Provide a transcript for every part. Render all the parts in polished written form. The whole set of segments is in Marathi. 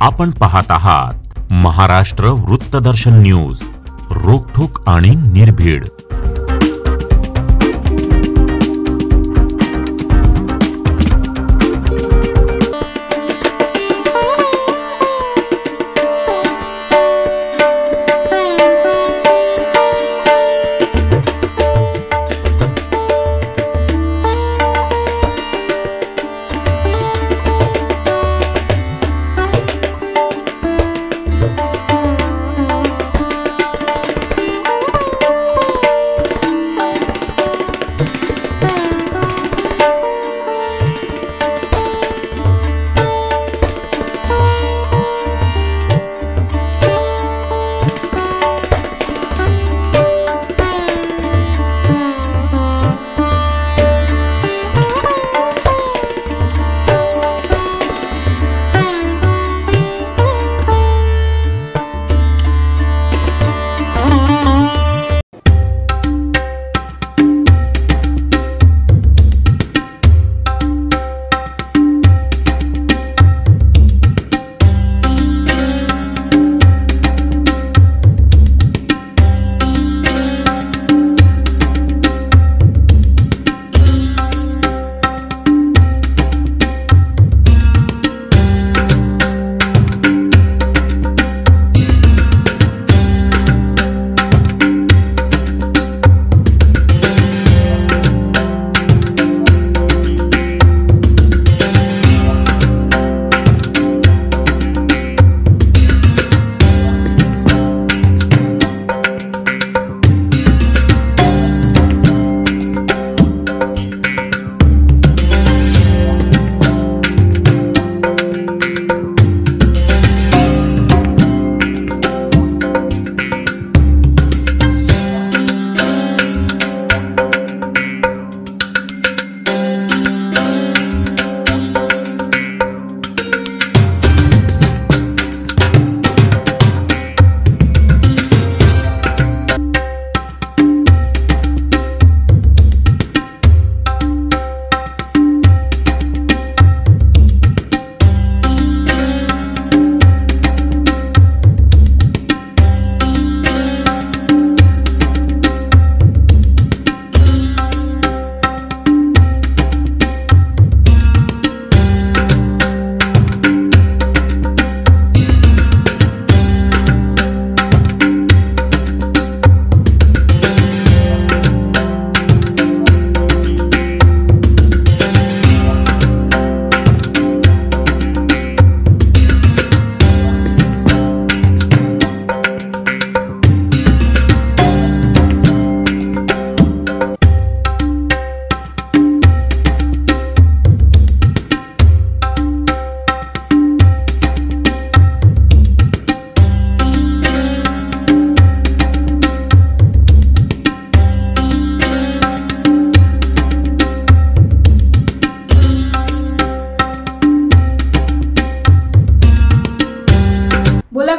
आपण पाहत आहात महाराष्ट्र वृत्तदर्शन न्यूज, रोखठोक आणि निर्भीड।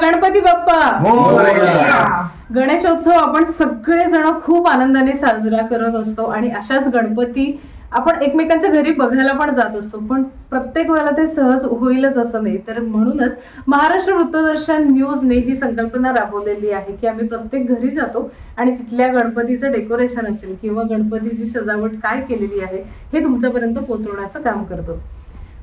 गणपती बाप्पा। गणेशोत्सव आपण सगळे जण खूप आनंदाने साजरा करत असतो आणि अशाच गणपती आपण एकमेकांच्या घरी बघायला पण जात असतो, पण प्रत्येक वेळेला ते सहज होईलच असं नाही। तर म्हणूनच महाराष्ट्र वृत्तदर्शन न्यूजने ही संकल्पना राबवलेली आहे की आम्ही प्रत्येक घरी जातो आणि तिथल्या गणपतीचं डेकोरेशन असेल किंवा गणपतीची सजावट काय केलेली आहे हे तुमच्यापर्यंत पोहोचवण्याचं काम करतो।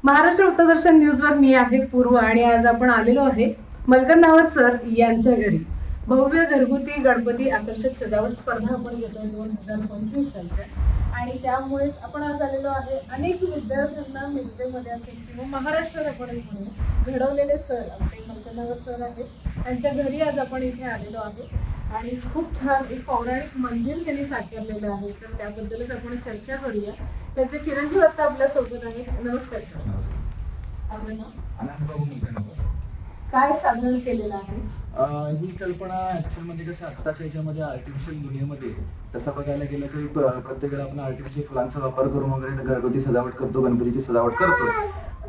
महाराष्ट्र वृत्तदर्शन न्यूजवर मी आहे पूर्व आणि आज आपण आलेलो आहे मलकनावर सर यांच्या घरी। भव्य घरगुती गणपती आकर्षक सजावट स्पर्धा आपण घेतोय 2025 सालच्या आणि त्यामुळे आपण आज आलेलो आहे अनेक विद्यार्थ्यांना मिरजेमध्ये असेल किंवा महाराष्ट्रात आपण घडवलेले सर आपले मलकनावर सर आहेत त्यांच्या घरी आज आपण इथे आलेलो आहे आणि खूप छान एक पौराणिक मंदिर त्यांनी साकारलेलं आहे। तर त्याबद्दलच आपण चर्चा करूया। त्यांचे चिरंजीव आता आपल्या सोबत आहेत। नमस्कार सर। आपण काय साधन केलेलं आहे? ही कल्पना ऍक्च्युअल मध्ये कसं आत्ताच्या ह्याच्यामध्ये आर्टिफिशियल दुनियेमध्ये तसं बघायला गेलं तर प्रत्येकाला आपण आर्टिफिशियल फुलांचा वापर करून वगैरे घरगुती सजावट करतो, गणपतीची सजावट करतो।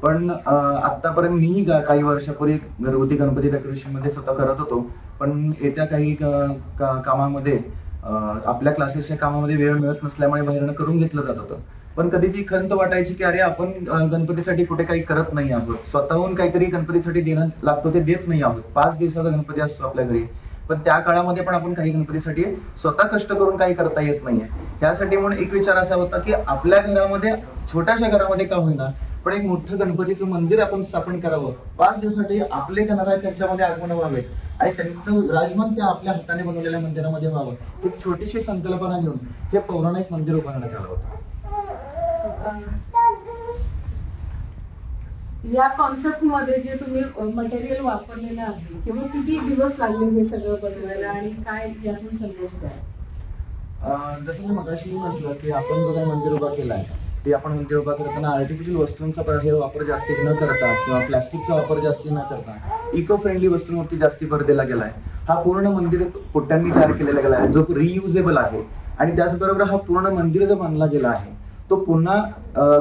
पण आतापर्यंत मी काही वर्षापूर्वी घरगुती गणपती डेकोरेशन मध्ये स्वतः करत होतो, पण येत्या काही कामामध्ये आपल्या क्लासेसच्या कामामध्ये वेळ मिळत नसल्यामुळे बाहेरनं करून घेतलं जात होतं। पण कधी ती खंत वाटायची की अरे आपण गणपतीसाठी कुठे काही करत नाही आहोत, स्वतःहून काहीतरी गणपतीसाठी देणं लागतो ते देत नाही आहोत. 5 दिवसाचा गणपती असतो आपल्या घरी, पण त्या काळामध्ये पण आपण काही गणपतीसाठी स्वतः कष्ट करून काही करता येत नाहीये. यासाठी म्हणून एक विचार असा होता की आपल्या घरामध्ये, छोट्याशा घरामध्ये का होईना, पण एक मोठं गणपतीचं मंदिर आपण स्थापन करावं. 5 दिवसासाठी आपले गणराय आहे त्यांच्यामध्ये आगमन व्हावे आणि त्यांचं विराजमान त्या आपल्या हाताने बनवलेल्या मंदिरामध्ये व्हावं. एक छोटीशी संकल्पना घेऊन हे पौराणिक मंदिर उभारण्यात आलं होतं. या कॉन्सेप्ट मध्ये जे तुम्ही मटेरियल वापरलेलं आहे किंवा किती दिवस लागले हे सगळं बनवायला आणि काय यातून संदेश द्या? जसं मी मगाशी म्हटलं की आपण जो काही मंदिर उभा केला आहे ते आपण मंदिर उभा करताना आर्टिफिशियल वस्तूंचा वापर जास्ती न करता किंवा प्लास्टिकचा वापर जास्ती न करता इको फ्रेंडली वस्तूंवरती जास्ती भर दिला गेला आहे. हा पूर्ण मंदिर पुट्ट्यांनी तयार केलेला गेला आहे जो रियुजेबल आहे आणि त्याचबरोबर हा पूर्ण मंदिर जो बांधला गेला आहे तो पुन्हा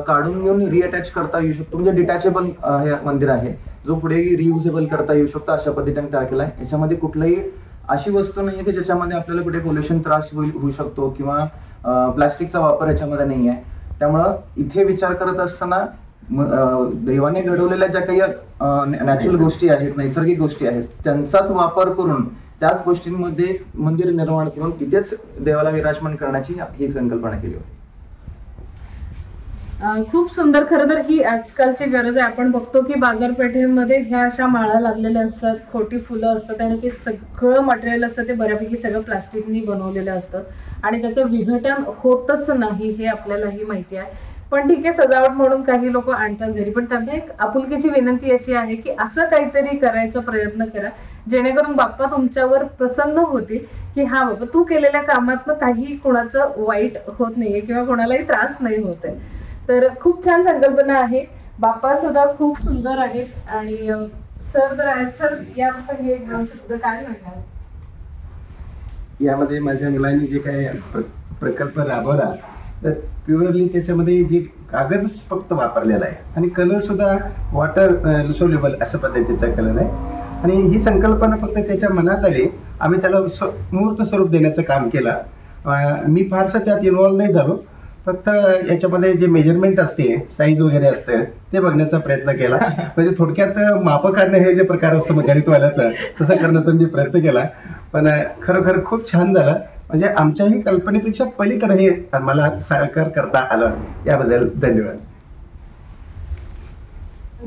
काढून घेऊन रिअटॅच करता येऊ शकतो. म्हणजे डिटॅचेबल हे मंदिर आहे जो पुढे रियुजेबल करता येऊ शकतो अशा पद्धतीने तयार केला आहे. याच्यामध्ये कुठलाही अशी वस्तू नाही आहे की ज्याच्यामध्ये आपल्याला कुठे पोल्युशन त्रास होऊ शकतो किंवा प्लास्टिकचा वापर याच्यामध्ये नाही आहे. त्यामुळं इथे विचार करत असताना देवाने घडवलेल्या ज्या काही नॅचरल गोष्टी आहेत, नैसर्गिक गोष्टी आहेत, त्यांचाच वापर करून त्याच गोष्टींमध्ये मंदिर निर्माण करून तिथेच देवाला विराजमान करण्याची ही संकल्पना केली होती. खूप सुंदर. खरं तर ही आजकालची गरज आहे. आपण बघतो की बाजारपेठेमध्ये ह्या अशा माळा लागलेल्या असतात, खोटी फुलं असतात आणि ते सगळं मटेरियल असतं ते बऱ्यापैकी सगळं प्लास्टिकनी बनवलेलं असतं आणि त्याचं विघटन होतच नाही हे आपल्यालाही माहिती आहे. पण ठीक आहे, सजावट म्हणून काही लोक आणतात घरी, पण त्यांना एक आपुलकीची विनंती अशी आहे की असं काहीतरी करायचा प्रयत्न करा जेणेकरून बाप्पा तुमच्यावर प्रसन्न होतील की हा बाबा तू केलेल्या कामातनं काही कोणाचं वाईट होत नाहीये किंवा कोणालाही त्रास नाही होत आहे. तर खूप छान संकल्पना आहे. बाप्पा सुद्धा खूप सुंदर आहेत आणि सर तर आहेत. सर या प्रसंगी एक दोन शब्द काय म्हणणार? यामध्ये माझ्या मुलांनी जे काही प्रकल्प राबवला तर प्युअरली त्याच्यामध्ये जे कागद फक्त वापरलेला आहे आणि कलर सुद्धा वॉटर सोल्युबल अशा पद्धतीचा कलर आहे आणि ही संकल्पना फक्त त्याच्या मनात आली. आम्ही त्याला मूर्त स्वरूप देण्याचं काम केलं. मी फारसं त्यात इन्व्हॉल्व नाही झालो, फक्त याच्यामध्ये जे मेजरमेंट असते, साईज वगैरे असतं ते बघण्याचा प्रयत्न केला. म्हणजे थोडक्यात माप काढणं हे जे प्रकार असतो मग गणितवाल्याचा तसं करण्याचा मी प्रयत्न केला. पण खरोखर खूप छान झालं. म्हणजे आमच्याही कल्पनेपेक्षा पलीकडे हे मला साकार करता आलं, याबद्दल धन्यवाद.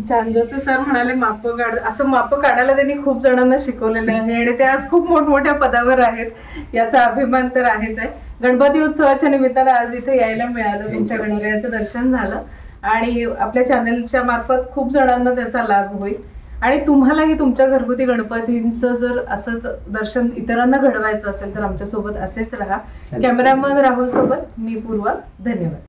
छान. जसं सर म्हणाले माप काढ, असं माप काढायला त्यांनी खूप जणांना शिकवलेलं आहे आणि ते आज खूप मोठमोठ्या पदावर आहेत, याचा अभिमान तर आहेच आहे. गणपती उत्सवाच्या निमित्तानं आज इथे यायला मिळालं, तुमच्या गणरायाचं दर्शन झालं आणि आपल्या चॅनलच्या मार्फत खूप जणांना त्याचा लाभ होईल आणि तुम्हालाही तुमच्या घरगुती गणपतींचं जर असंच दर्शन इतरांना घडवायचं असेल तर आमच्यासोबत असेच राहा. कॅमेरामन राहुल सोबत मी पूर्वा. धन्यवाद.